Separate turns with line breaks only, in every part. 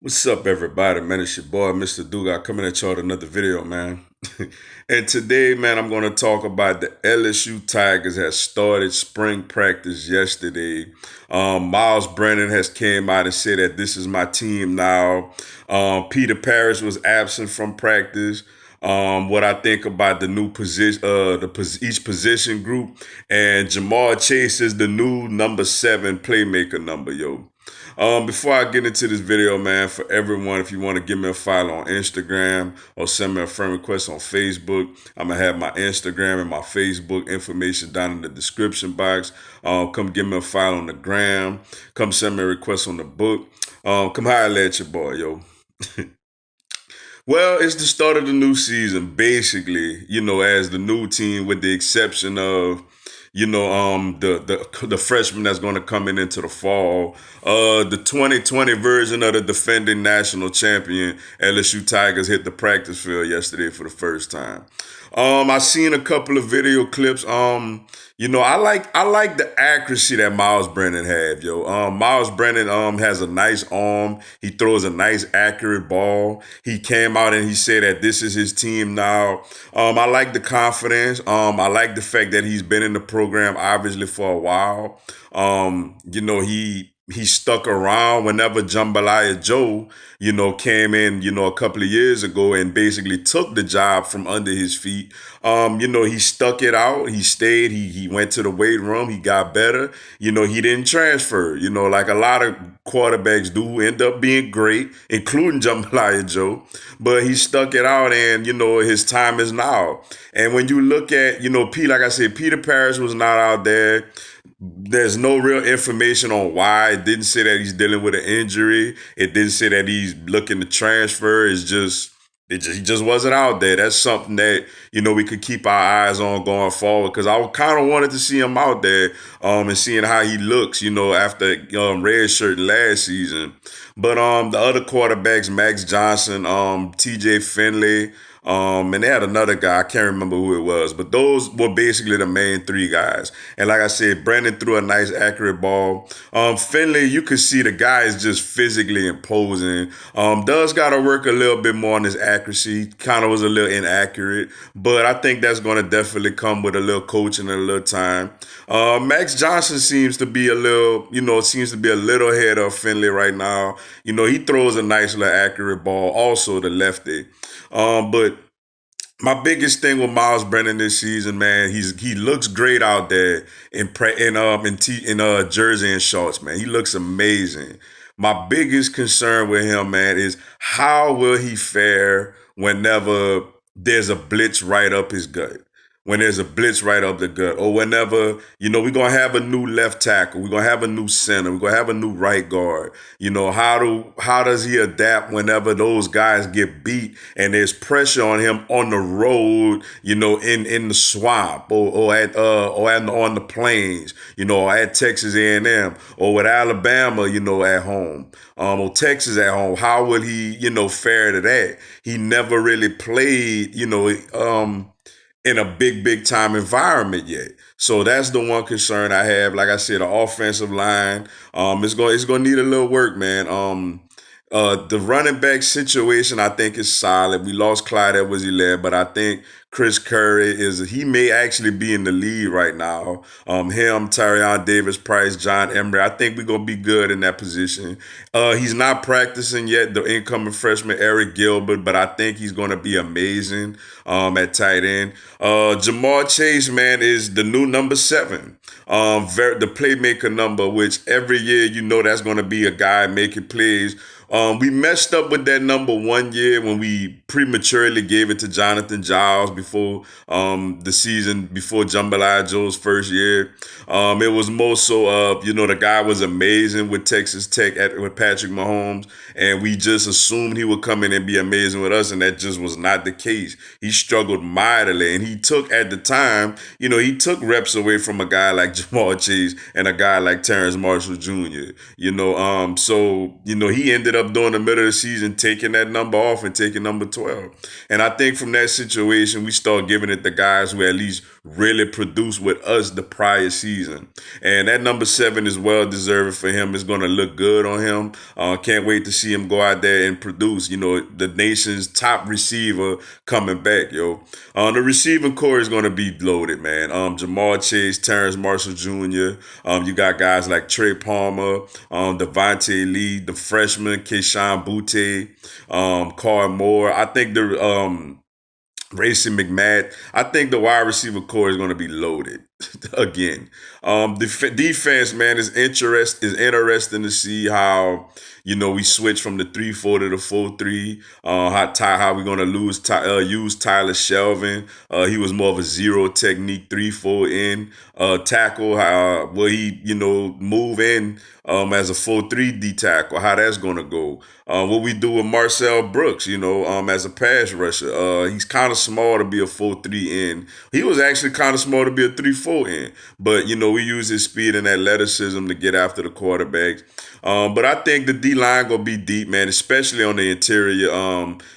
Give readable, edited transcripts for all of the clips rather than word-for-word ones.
What's up, everybody? Man, it's your boy, Mr. Duga, coming at y'all with another video, man. And today, man, I'm going to talk about the LSU Tigers has started spring practice yesterday. Myles Brennan has came out and said that this is my team now. Peter Parrish was absent from practice. What I think about the new position, each position group, and Jamar Chase is the new number 7 playmaker number, yo. Before I get into this video, man, for everyone, if you want to give me a follow on Instagram or send me a friend request on Facebook, I'm going to have my Instagram and my Facebook information down in the description box. Come give me a follow on the gram. Come send me a request on the book. Come holler at your boy, yo. Well, it's the start of the new season, basically, as the new team, with the exception of, the freshman that's going to come in into the fall. The 2020 version of the defending national champion LSU Tigers hit the practice field yesterday for the first time. I seen a couple of video clips. I like the accuracy that Myles Brennan had, yo. Myles Brennan has a nice arm. He throws a nice accurate ball. He came out and he said that this is his team now. I like the confidence. I like the fact that he's been in the program obviously for a while. He stuck around whenever Jambalaya Joe, came in, a couple of years ago and basically took the job from under his feet. He stuck it out. He stayed. He went to the weight room. He got better. He didn't transfer. Like a lot of quarterbacks do end up being great, including Jambalaya Joe. But he stuck it out, and his time is now. And when you look at, like I said, Peter Parrish was not out there. There's no real information on why. It didn't say that he's dealing with an injury. It didn't say that he's looking to transfer. He just wasn't out there. That's something that we could keep our eyes on going forward. Because I kind of wanted to see him out there, and seeing how he looks, after red shirt last season. But the other quarterbacks, Max Johnson, T.J. Finley. And they had another guy, I can't remember who it was, but those were basically the main three guys. And like I said, Brandon threw a nice accurate ball. Finley, you could see the guy is just physically imposing. Does got to work a little bit more on his accuracy. Kind of was a little inaccurate, but I think that's going to definitely come with a little coaching and a little time. Max Johnson seems to be a little ahead of Finley right now. He throws a nice little accurate ball, also the lefty. But my biggest thing with Myles Brennan this season, man, he looks great out there in jersey and shorts, man. He looks amazing. My biggest concern with him, man, is how will he fare whenever there's a blitz right up his gut? When there's a blitz right up the gut, or whenever, we're going to have a new left tackle, we're going to have a new center, we're going to have a new right guard. How does he adapt whenever those guys get beat and there's pressure on him on the road, in the swamp, on the plains, or at Texas A&M, or with Alabama, at home, or Texas at home? How will he, fare to that? He never really played, in a big time environment yet. So that's the one concern I have. Like I said, the offensive line, it's going to need a little work, man. The running back situation, I think, is solid. We lost Clyde Edwards-Helaire, but I think Chris Curry he may actually be in the lead right now. Him, Tyrion Davis-Price, John Emery, I think we're going to be good in that position. He's not practicing yet, the incoming freshman, Eric Gilbert, but I think he's going to be amazing at tight end. Jamar Chase, man, is the new number 7. The playmaker number, which every year, that's going to be a guy making plays. We messed up with that number one year when we prematurely gave it to Jonathan Giles before the season, before Jambalaya Joe's first year. It was more so of, the guy was amazing with Texas Tech with Patrick Mahomes, and we just assumed he would come in and be amazing with us, and that just was not the case. He struggled mightily, and he took, at the time, he took reps away from a guy like Jamar Chase and a guy like Terrence Marshall Jr. He ended up during the middle of the season taking that number off and taking number 12. And I think from that situation, we we start giving it to guys who at least really produced with us the prior season. And that number 7 is well deserved for him. It's going to look good on him. Can't wait to see him go out there and produce. The nation's top receiver coming back, yo. The receiving core is going to be loaded, man. Jamal Chase, Terrence Marshall Jr. You got guys like Trey Palmer, Devontae Lee, the freshman, Keyshawn Butte, Carl Moore. I think the Racing McMahon. I think the wide receiver core is going to be loaded again. Defense, man, is interesting to see how we switch from the 3-4 to the 4-3. How we're going to use Tyler Shelvin. He was more of a zero technique 3-4 in tackle. Will he move in as a 4-3 D tackle? How that's going to go? What we do with Marcel Brooks, as a pass rusher. He's kind of small to be a 4-3 in. He was actually kind of small to be a 3-4 in. But, we use his speed and athleticism to get after the quarterbacks. But I think the D-line going to be deep, man, especially on the interior,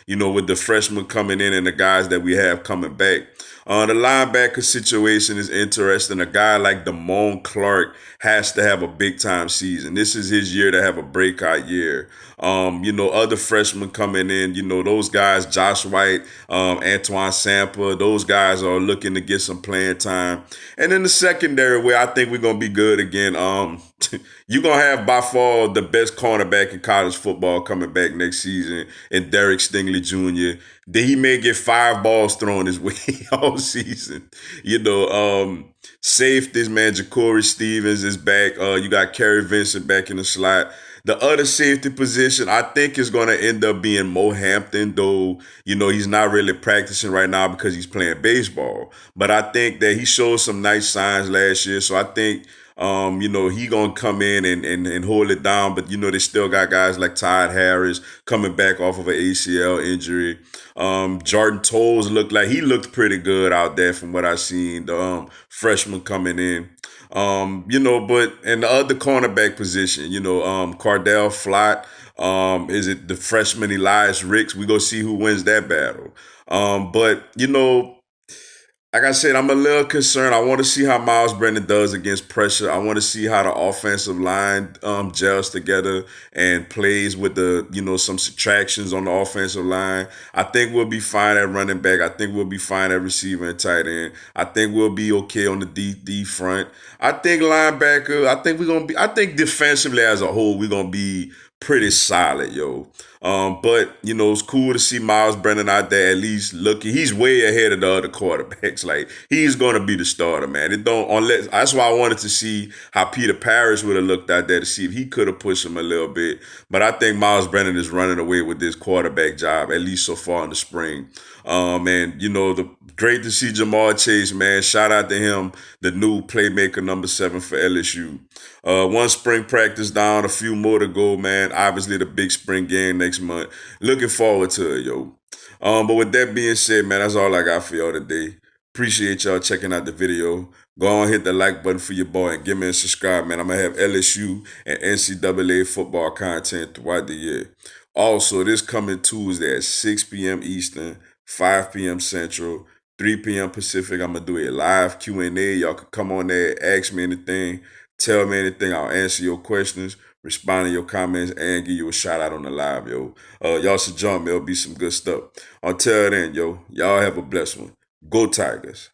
with the freshmen coming in and the guys that we have coming back. The linebacker situation is interesting. A guy like Damone Clark has to have a big-time season. This is his year to have a breakout year. Other freshmen coming in, those guys, Josh White, Antoine Sampa, those guys are looking to get some playing time. And in the secondary, where I think we're going to be good again, you're going to have by far the best cornerback in college football coming back next season in Derek Stingley Jr. He may get 5 balls thrown his way all season. Safeties, man, Ja'Cory Stevens is back. You got Kerry Vincent back in the slot. The other safety position, I think, is going to end up being Mo Hampton, though, he's not really practicing right now because he's playing baseball. But I think that he showed some nice signs last year. So I think, he going to come in and hold it down. But, they still got guys like Todd Harris coming back off of an ACL injury. Jordan Toles looked pretty good out there from what I seen. The freshman coming in. But in the other cornerback position, Cardell Flott, is it the freshman Elias Ricks? We go see who wins that battle. But like I said, I'm a little concerned. I want to see how Myles Brennan does against pressure. I want to see how the offensive line gels together and plays with some subtractions on the offensive line. I think we'll be fine at running back. I think we'll be fine at receiver and tight end. I think we'll be okay on the D front. I think linebacker, I think defensively as a whole, we're going to be pretty solid, yo. But it's cool to see Myles Brennan out there at least looking. He's way ahead of the other quarterbacks. Like, he's gonna be the starter, man. That's why I wanted to see how Peter Parrish would have looked out there to see if he could have pushed him a little bit. But I think Myles Brennan is running away with this quarterback job, at least so far in the spring. Great to see Jamal Chase, man. Shout out to him, the new playmaker number 7 for LSU. One spring practice down, a few more to go, man. Obviously, the big spring game next month. Looking forward to it, yo. But with that being said, man, that's all I got for y'all today. Appreciate y'all checking out the video. Go on, hit the like button for your boy and give me a subscribe, man. I'm going to have LSU and NCAA football content throughout the year. Also, this coming Tuesday at 6 p.m. Eastern, 5 p.m. Central, 3 p.m. Pacific, I'm going to do a live Q&A. Y'all can come on there, ask me anything, tell me anything. I'll answer your questions, respond to your comments, and give you a shout out on the live, yo. Y'all should join me. It'll be some good stuff. Until then, yo, y'all have a blessed one. Go Tigers.